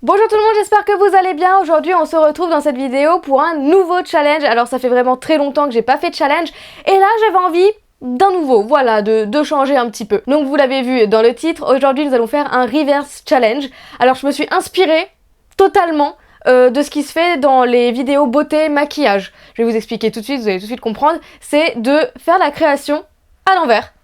Bonjour tout le monde, j'espère que vous allez bien. Aujourd'hui on se retrouve dans cette vidéo pour un nouveau challenge. Alors ça fait vraiment très longtemps que j'ai pas fait de challenge et là j'avais envie d'un nouveau, voilà, de changer un petit peu. Donc vous l'avez vu dans le titre, aujourd'hui nous allons faire un reverse challenge. Alors je me suis inspirée totalement de ce qui se fait dans les vidéos beauté maquillage. Je vais vous expliquer tout de suite, vous allez tout de suite comprendre. C'est de faire la création à l'envers.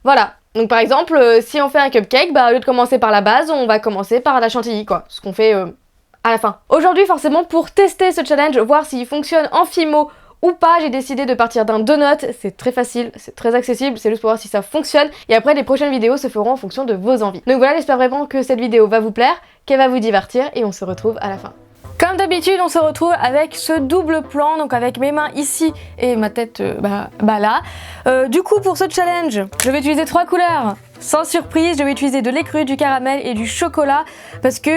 Voilà. Donc par exemple, si on fait un cupcake, au lieu de commencer par la base, on va commencer par la chantilly, quoi. Ce qu'on fait à la fin. Aujourd'hui, forcément, pour tester ce challenge, voir s'il fonctionne en Fimo ou pas, j'ai décidé de partir d'un donut. C'est très facile, c'est très accessible, c'est juste pour voir si ça fonctionne. Et après, les prochaines vidéos se feront en fonction de vos envies. Donc voilà, j'espère vraiment que cette vidéo va vous plaire, qu'elle va vous divertir et on se retrouve à la fin. Comme d'habitude, on se retrouve avec ce double plan, donc avec mes mains ici et ma tête là. Du coup, pour ce challenge, je vais utiliser 3 couleurs. Sans surprise, je vais utiliser de l'écru, du caramel et du chocolat parce que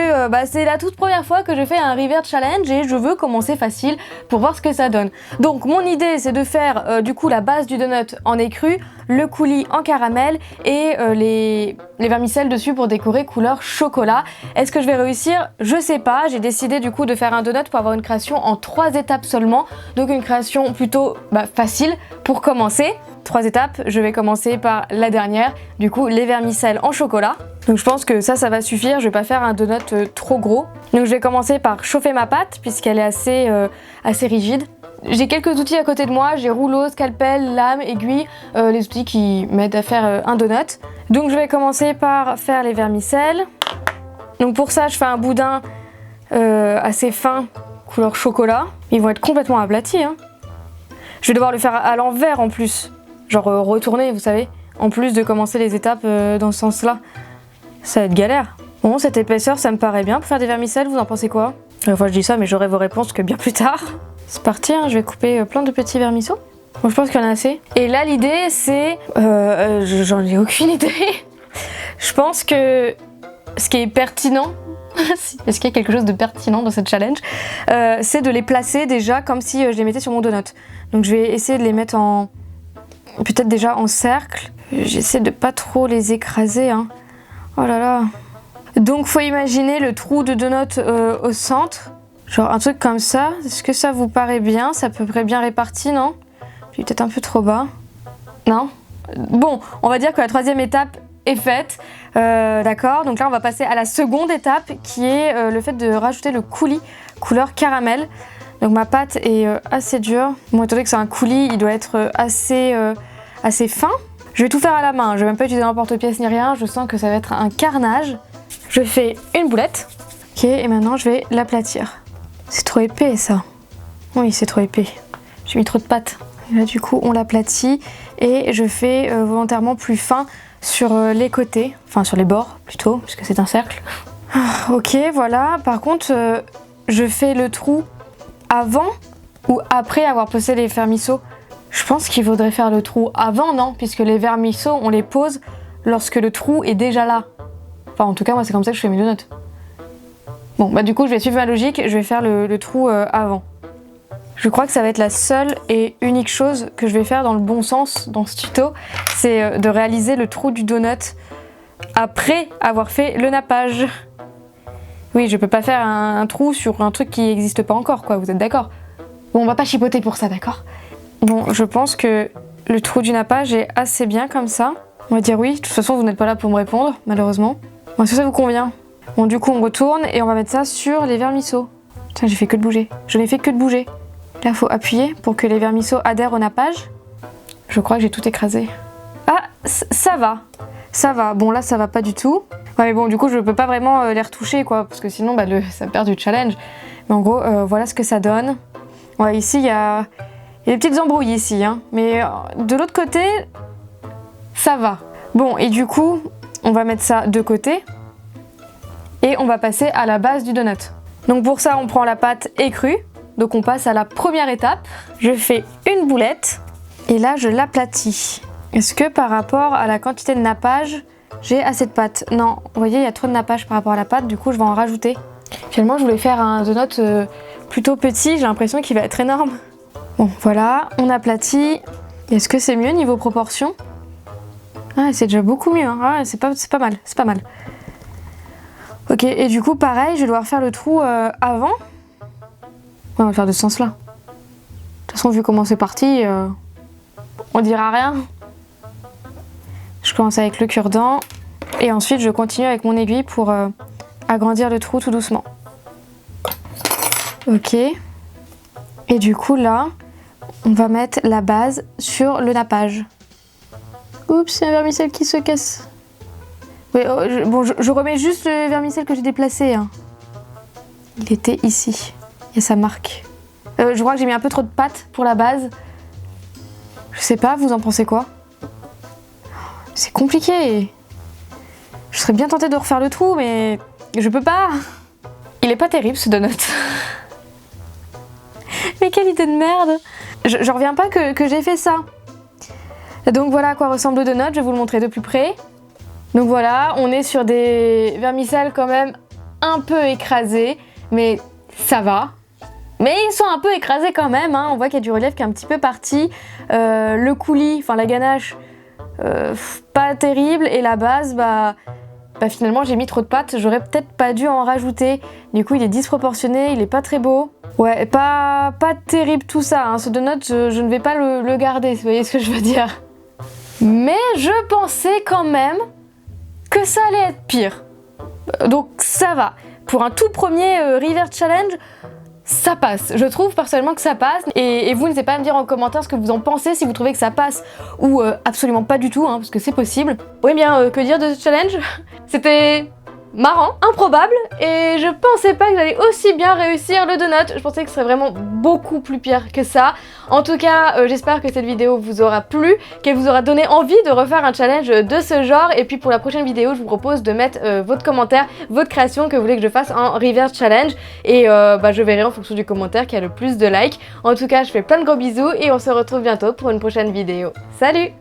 c'est la toute première fois que je fais un reverse challenge et je veux commencer facile pour voir ce que ça donne. Donc mon idée c'est de faire du coup la base du donut en écru, le coulis en caramel et les vermicelles dessus pour décorer couleur chocolat. Est-ce que je vais réussir? Je sais pas, j'ai décidé du coup de faire un donut pour avoir une création en 3 étapes seulement, donc une création plutôt facile pour commencer. 3 étapes, je vais commencer par la dernière, du coup les vermicelles en chocolat. Donc je pense que ça va suffire, je vais pas faire un donut trop gros. Donc je vais commencer par chauffer ma pâte puisqu'elle est assez rigide. J'ai quelques outils à côté de moi, j'ai rouleau, scalpel, lame, aiguille, les outils qui m'aident à faire un donut. Donc je vais commencer par faire les vermicelles. Donc pour ça je fais un boudin assez fin, couleur chocolat. Ils vont être complètement aplatis, hein. Je vais devoir le faire à l'envers en plus. Genre retourner, vous savez, en plus de commencer les étapes dans ce sens-là. Ça va être galère. Bon, cette épaisseur, ça me paraît bien pour faire des vermicelles, vous en pensez quoi? Enfin, je dis ça, mais j'aurai vos réponses que bien plus tard. C'est parti, hein, je vais couper plein de petits vermisseaux. Bon, je pense qu'il y en a assez. Et là, l'idée, c'est... j'en ai aucune idée. Je pense que ce qui est pertinent, est-ce qu'il y a quelque chose de pertinent dans cette challenge, c'est de les placer déjà comme si je les mettais sur mon donut. Donc je vais essayer de les mettre en... peut-être déjà en cercle. J'essaie de pas trop les écraser, hein. Oh là là. Donc faut imaginer le trou de donut au centre. Genre un truc comme ça. Est-ce que ça vous paraît bien? C'est à peu près bien réparti, non? Puis peut-être un peu trop bas. Non? Bon, on va dire que la 3e étape est faite. D'accord, donc là on va passer à la seconde étape qui est le fait de rajouter le coulis couleur caramel. Donc ma pâte est assez dure. Bon, étant donné que c'est un coulis, il doit être assez fin. Je vais tout faire à la main, je vais même pas utiliser l'emporte-pièce ni rien, je sens que ça va être un carnage. Je fais une boulette. Ok, et maintenant je vais l'aplatir. C'est trop épais ça. Oui, c'est trop épais. J'ai mis trop de pâte. Et là du coup on l'aplatit et je fais volontairement plus fin sur les côtés, enfin sur les bords plutôt, puisque c'est un cercle. Ok, voilà. Par contre, je fais le trou avant ou après avoir posé les vermisseaux? Je pense qu'il faudrait faire le trou avant, non? Puisque les vermisseaux, on les pose lorsque le trou est déjà là. Enfin, en tout cas, moi, c'est comme ça que je fais mes donuts. Bon, du coup, je vais suivre ma logique, je vais faire le trou avant. Je crois que ça va être la seule et unique chose que je vais faire dans le bon sens dans ce tuto, c'est de réaliser le trou du donut après avoir fait le nappage. Oui, je peux pas faire un trou sur un truc qui n'existe pas encore, quoi, vous êtes d'accord? Bon, on va pas chipoter pour ça, d'accord? Bon, je pense que le trou du nappage est assez bien comme ça. On va dire oui, de toute façon vous n'êtes pas là pour me répondre, malheureusement. Bon, est-ce que ça vous convient? Bon, du coup on retourne et on va mettre ça sur les vermisseaux. Putain, j'ai fait que de bouger. Je n'ai fait que de bouger. Là, faut appuyer pour que les vermisseaux adhèrent au nappage. Je crois que j'ai tout écrasé. Ah, ça va. Ça va. Bon, là, ça va pas du tout. Ouais, mais bon, du coup, je peux pas vraiment les retoucher, quoi, parce que sinon, ça perd du challenge. Mais en gros, voilà ce que ça donne. Ouais, ici, il y a des petites embrouilles ici, hein. Mais de l'autre côté, ça va. Bon, et du coup, on va mettre ça de côté. Et on va passer à la base du donut. Donc pour ça, on prend la pâte écrue. Donc on passe à la première étape. Je fais une boulette. Et là, je l'aplatis. Est-ce que par rapport à la quantité de nappage, j'ai assez de pâte? Non, vous voyez, il y a trop de nappage par rapport à la pâte, du coup je vais en rajouter. Finalement, je voulais faire un donut plutôt petit, j'ai l'impression qu'il va être énorme. Bon, voilà, on aplatit. Est-ce que c'est mieux niveau proportion? Ah, c'est déjà beaucoup mieux, hein. Ah, c'est pas mal, c'est pas mal. Ok, et du coup, pareil, je vais devoir faire le trou avant. Ouais, on va le faire de ce sens-là. De toute façon, vu comment c'est parti, on dira rien. Je commence avec le cure-dent. Et ensuite, je continue avec mon aiguille pour agrandir le trou tout doucement. Ok. Et du coup, là, on va mettre la base sur le nappage. Oups, il y a un vermicelle qui se casse. Oui, je remets juste le vermicelle que j'ai déplacé. Hein. Il était ici. Il y a sa marque. Je crois que j'ai mis un peu trop de pâte pour la base. Je sais pas, vous en pensez quoi? C'est compliqué. Je serais bien tentée de refaire le trou, mais je peux pas. Il est pas terrible ce donut. Mais quelle idée de merde. Je reviens pas que j'ai fait ça. Donc voilà à quoi ressemble le donut, je vais vous le montrer de plus près. Donc voilà, on est sur des vermicelles quand même un peu écrasés, mais ça va. Mais ils sont un peu écrasés quand même, hein. On voit qu'il y a du relief qui est un petit peu parti. Le coulis, enfin la ganache, pas terrible. Et la base, finalement j'ai mis trop de pâte, j'aurais peut-être pas dû en rajouter. Du coup il est disproportionné, il est pas très beau. Ouais, pas terrible tout ça, hein. Ce donut, je ne vais pas le garder, vous voyez ce que je veux dire. Mais je pensais quand même que ça allait être pire. Donc ça va. Pour un tout premier River Challenge, ça passe. Je trouve personnellement que ça passe. Et vous n'hésitez pas à me dire en commentaire ce que vous en pensez, si vous trouvez que ça passe ou absolument pas du tout, hein, parce que c'est possible. Oui bien, que dire de ce challenge? C'était marrant, improbable, et je pensais pas que j'allais aussi bien réussir le donut. Je pensais que ce serait vraiment beaucoup plus pire que ça. En tout cas, j'espère que cette vidéo vous aura plu, qu'elle vous aura donné envie de refaire un challenge de ce genre. Et puis pour la prochaine vidéo, je vous propose de mettre votre commentaire, votre création que vous voulez que je fasse en reverse challenge. Et je verrai en fonction du commentaire qui a le plus de likes. En tout cas, je fais plein de gros bisous et on se retrouve bientôt pour une prochaine vidéo. Salut!